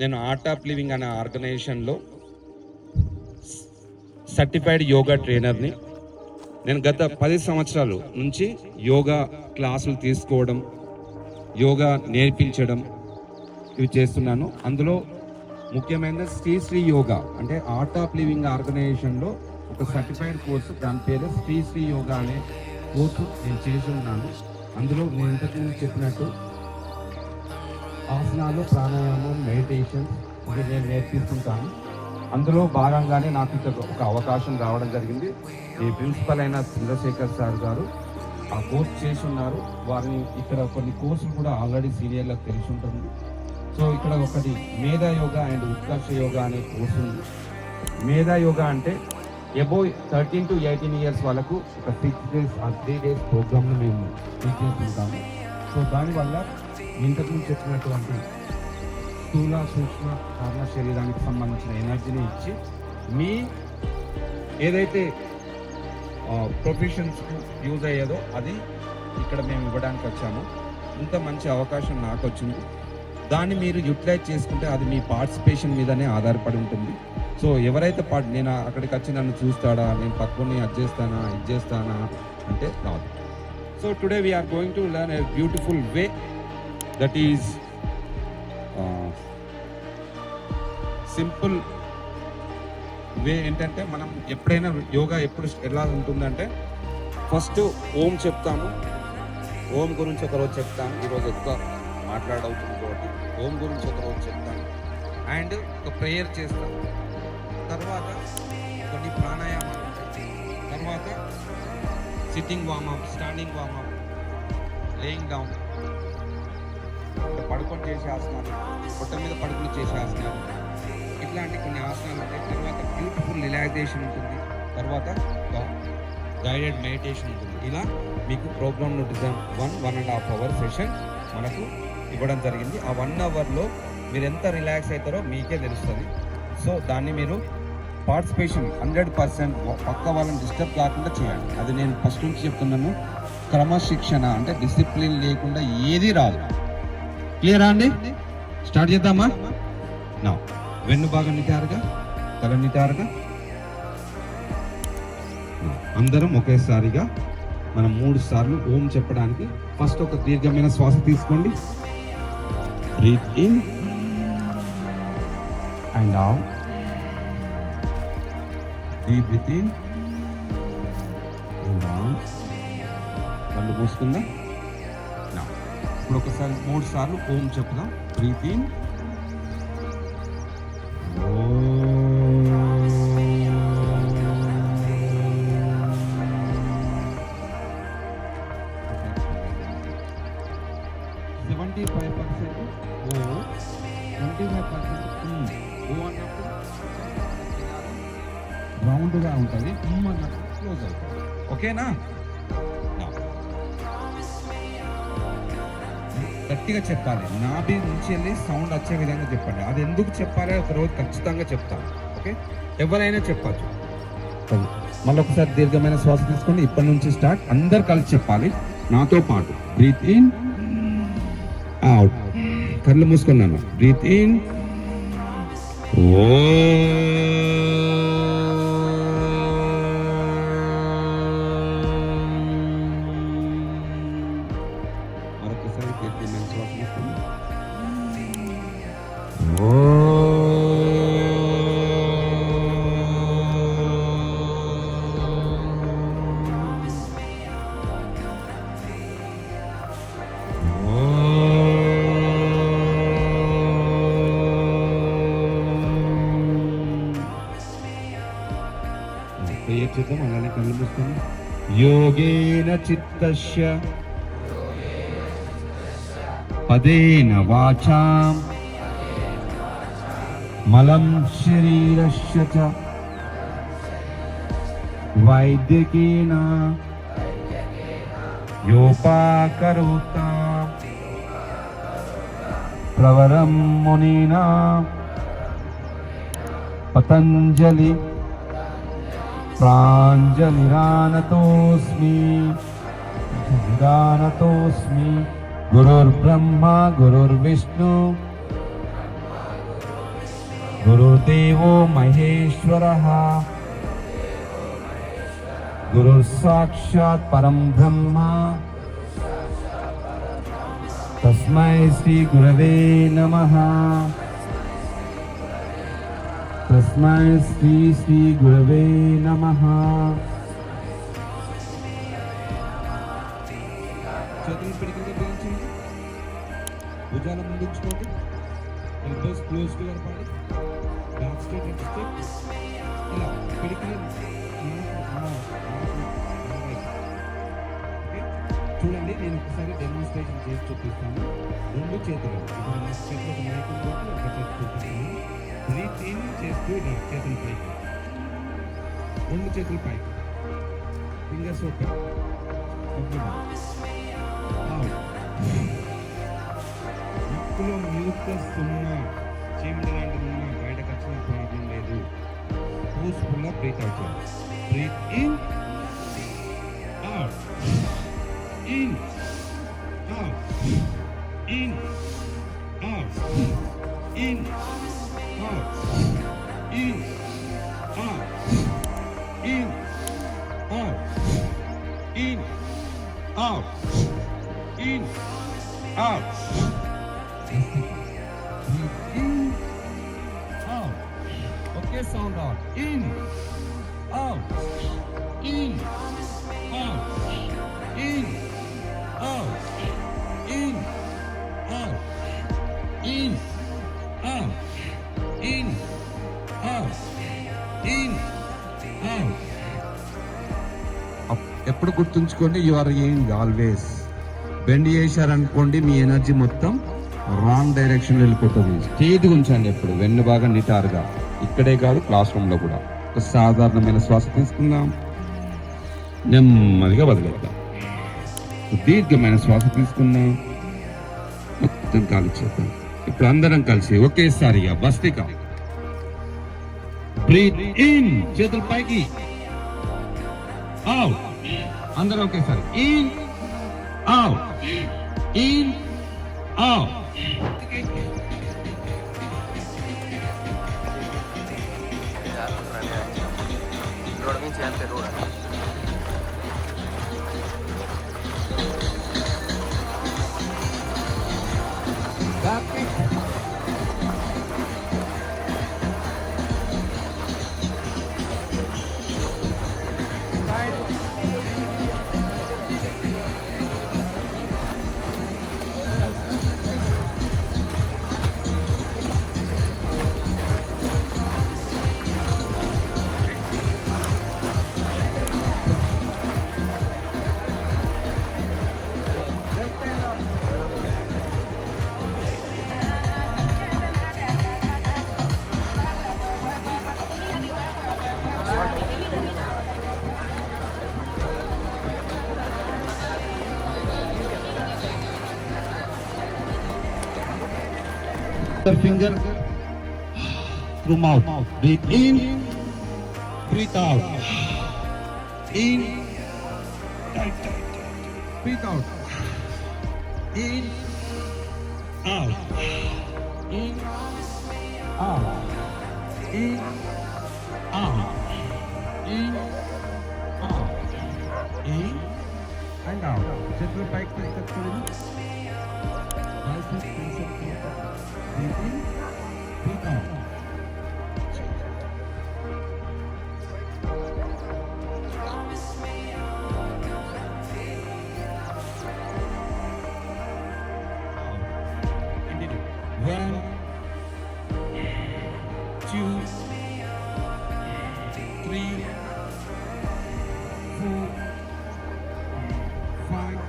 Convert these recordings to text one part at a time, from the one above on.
నేను art of living అనే ఆర్గనైజేషన్లో సర్టిఫైడ్ యోగా ట్రైనర్ని. నేను గత 10 సంవత్సరాల నుంచి యోగా క్లాసులు తీసుకోవడం, యోగా నేర్పించడం ఇవి చేస్తున్నాను. అందులో ముఖ్యమైనది శ్రీ యోగా, అంటే ఆర్ట్ ఆఫ్ లివింగ్ ఆర్గనైజేషన్లో ఒక సర్టిఫైడ్ కోర్సు, దాని పేరు శ్రీ యోగా అనే కోర్సు నేను చేసి ఉన్నాను. అందులో నేను ఇంతకుముందు చెప్పినట్టు ఆసనాలు, ప్రాణాయామం, మెడిటేషన్ ఇది నేను నేర్పిస్తుంటాను. అందులో భాగంగానే నాకు ఇక్కడ ఒక అవకాశం రావడం జరిగింది. ఈ ప్రిన్సిపల్ అయిన చంద్రశేఖర్ సార్ గారు ఆ కోర్స్ చేసి ఉన్నారు. వారిని ఇక్కడ కొన్ని కోర్సులు కూడా ఆల్రెడీ సీనియర్లకు తెలిసి ఉంటుంది. సో ఇక్కడ ఒకటి మేధా యోగా అండ్ ఉత్కర్ష యోగా అనే కోర్సు ఉంది. మేధా యోగా అంటే అబోవ్ 13 to 18 ఇయర్స్ వాళ్ళకు ఒక 6 days ఆ 3 days ప్రోగ్రామ్ను మేము టీచ్ చేస్తుంటాము. సో దానివల్ల ఇంతకుముందు చెప్పినటువంటి స్థూల, సూక్ష్మ, కారణ శరీరానికి సంబంధించిన ఎనర్జీని ఇచ్చి మీ ఏదైతే ప్రొఫెషన్స్కు యూజ్ అయ్యేదో అది ఇక్కడ మేము ఇవ్వడానికి వచ్చాము. ఇంత మంచి అవకాశం నాకు వచ్చింది. దాన్ని మీరు యూటిలైజ్ చేసుకుంటే అది మీ పార్టిసిపేషన్ మీదనే ఆధారపడి ఉంటుంది. సో ఎవరైతే నేను అక్కడికి వచ్చి నన్ను చూస్తాడా, నేను పక్కని అది చేస్తానా, ఇది చేస్తానా అంటే రాదు. So today we're going to learn a beautiful way that is simple way. ఏంటంటే మనం ఎప్పుడైనా యోగా ఎలా ఉంటుందంటే ఫస్ట్ ఓం చెప్తాము. ఓం గురించి ఒకరోజు చెప్తాను, ఈరోజు ఎక్కువ మాట్లాడవుతుంది కాబట్టి ఓం గురించి ఒకరోజు చెప్తాను. అండ్ ఒక ప్రేయర్ చేస్తాను. తర్వాత కొన్ని ప్రాణాయామాలు ఉంటాయి. తర్వాత sitting warm up, standing warm up, laying down, పడుకొని చేసే ఆసనాలు, పొట్ట మీద పడుకుని చేసే ఆసనాలు, ఇట్లాంటి కొన్ని ఆసనాలు ఉంటాయి. తర్వాత బ్యూటిఫుల్ రిలాక్సేషన్ ఉంటుంది. తర్వాత గైడెడ్ మెడిటేషన్ ఉంటుంది. ఇలా మీకు ప్రోగ్రామ్ డిజైన్ 1.5 hour సెషన్ మనకు ఇవ్వడం జరిగింది. ఆ 1 hourలో మీరు ఎంత రిలాక్స్ అవుతారో మీకే తెలుస్తుంది. సో దాన్ని మీరు పార్టిసిపేషన్ 100% పక్క వాళ్ళని డిస్టర్బ్ కాకుండా చేయాలి. అది నేను ఫస్ట్ నుంచి చెప్తున్నాను. క్రమశిక్షణ అంటే డిసిప్లిన్ లేకుండా ఏది రాదు. క్లియరా అండి? స్టార్ట్ చేద్దామా? నా వెన్ను బాగా నిటారుగా, తల నిటారుగా, అందరం ఒకేసారిగా మనం 3 సార్లు ఓం చెప్పడానికి ఫస్ట్ ఒక దీర్ఘమైన శ్వాస తీసుకోండి. Breathe in and out. Deep breath in and out. కళ్ళు మూసుకుందాం. ఇప్పుడు ఒకసారి 3 సార్లు ఓం చెప్పుదాం. బ్రీత్ ఇన్, రౌండ్గా ఉంటుంది, అన్నప్పుడు క్లోజ్ అవుతుంది. ఓకేనా? గట్టిగా చెప్పాలి. నాభి నుంచి వెళ్ళి సౌండ్ వచ్చే విధంగా చెప్పండి. అది ఎందుకు చెప్పాలి ఒక రోజు ఖచ్చితంగా చెప్తాను. ఓకే, ఎవరైనా చెప్పచ్చు. మళ్ళీ ఒకసారి దీర్ఘమైన శ్వాస తీసుకోండి. ఇప్పటి నుంచి స్టార్ట్. అందరు కలిసి చెప్పాలి నాతో పాటు. Breathe in, out. కళ్ళు మూసుకున్నాను. బ్రీత్ ఇన్, మరొకసారి దీర్ఘమైన శ్వాస తీసుకోండి. చేద్దాం. అలానే కళ్ళు మూసుకొని. యోగేన చిత్తస్య పదేన వాచాం మలం శరీరస్య చ వైద్యకేన యోపాకరోతాం ప్రవరం మునినా పతంజలి ప్రాంజలిరానతోస్మి గురుర్బ్రహ్మ గురుర్విష్ణు గురుదేవో మహేశ్వరః గురు సాక్షాత్ పరం బ్రహ్మ తస్మై శ్రీ గురవే నమః తస్మై శ్రీ గురవే నమః. చేతులు పిడికిలుగా బిగించండి, భుజాల ముందు ఉంచుకోండి, elbows close to your body, back straight leg straight, ఇలా పిడికిలు చూడండి. నేను ఒకసారి డెమోన్స్ట్రేషన్ చేసి చూపిస్తాను. రెండు చేతులు ఇప్పుడు నా చేతిలో మైక్ ఉంటుంది, ఒక చేతి చూపిస్తాను. బ్రీత్ ఇన్ చేస్తూ ఇలా చేతులు పైకి, రెండు చేతులు పైకి, ఫింగర్స్ ఓపెన్, ముక్కులో మ్యూకస్ ఉన్నా, చీమల లాంటిది ఉన్నా బయటకు వచ్చిన ప్రాబ్లం లేదు. ఫోర్స్ఫుల్గా బ్రీత్ అవుట్ చేయాలి. Breathe in, out, in, out, in, out, in, out, in, out, in, out, in, out, in, out, in, out. Okay, sound out. In, out, in, out, in, out, in, out, in, out, in, out, in, out. ఎప్పుడు గుర్తుంచుకోండి, you are young always. Bend చేశారనుకోండి మీ energy మొత్తం wrong direction వెళ్ళిపోతుంది. Stage ఉంచండి ఎప్పుడు, వెన్ను బాగా నిటారుగా, ఇక్కడే కాదు క్లాస్ రూమ్లో కూడా. ఒక సాధారణమైన శ్వాస తీసుకుందాం, నెమ్మదిగా వదిలేద్దాం. దీర్ఘమైన శ్వాస తీసుకుందాం, మొత్తం కాలు చేద్దాం. ఇప్పుడు అందరం కలిసి ఒకేసారిగా బస్తిక బ్రీత్ ఇన్, చేతులు పైకి, అవుట్, అందరూ ఒకేసారి in, out, in, out. Finger through mouth. Breathe in, breathe out. In, tight, tight, tight. Breathe out. In, out. In, out. In, out. In, out. In and out. Chetuలు పైకి తెచ్చుకోండి. Breathe in, breathe out. Continue. 1, 2, 3, 4, 5.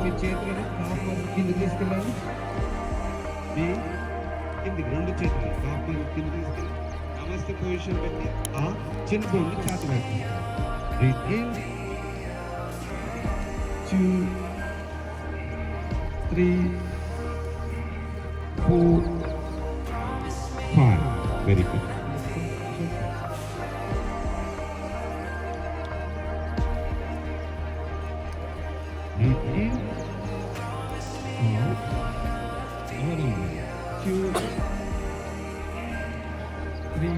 మీ చేతులను cough muscle కిందకి తీసుకెళ్ళాలి. మీ కిందికి 2 చేతులు cough muscle కిందకి తీసుకెళ్ళి నమస్తే పొజిషన్ పెట్టి ఆ చిన్ బోన్ని ఛాతి వైపు breathe in 2 3 4 5 very good. Breathe in, out, on in, 2, 3,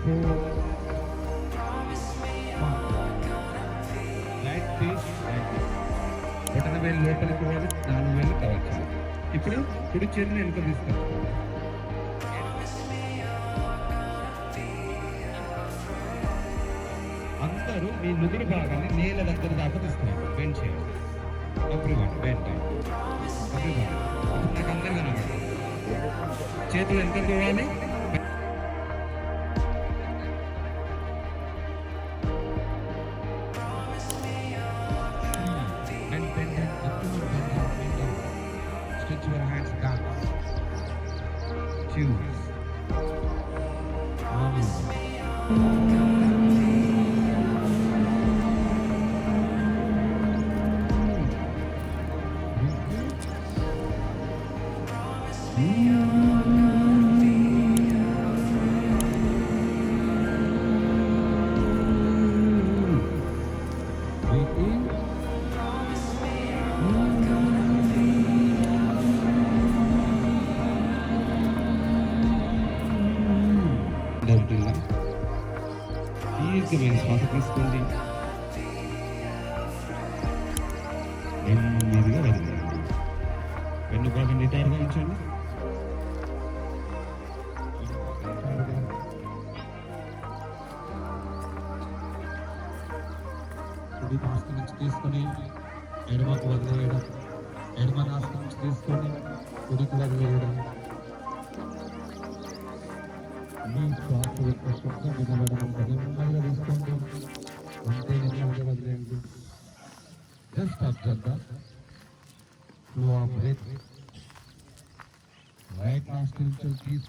4, 5. Right face, right face. బొటన వేలు లోపలికి పోవాలి, 4 వేలు కవర్ చేయాలి. ఇప్పుడు కుడి చేతిని వెనుక తీస్తాం. అందరూ మీ నుదురు భాగాన్ని నేల దగ్గర దాకా తీసుకున్నారు. బెండ్ చేయండి. Everyone bend everyone. ఇప్పుడు నాకు అందరు కనబడదు. చేతులు ఎంత పోవాలి? Stretch your hands down. Choose. దీర్ఘమైన శ్వాస తీసుకోండి. నెమ్మదిగా వదిలేయండి. వెన్ను భాగం నిటారుగా ఉంచండి. కుడి నాస్తి నుంచి తీసుకొని ఎడమకు వదిలేయడం, ఎడమ నాస్తి నుంచి తీసుకొని కుడికి వదిలేయడం. మీ శ్వాస యొక్క శబ్దం వినబడడం నెమ్మదిగా తీసుకోండి. అంతే నెమ్మదిగా వదిలేయండి. Just observe the flow of breath. Right నాస్టి నుంచి తీసుకొని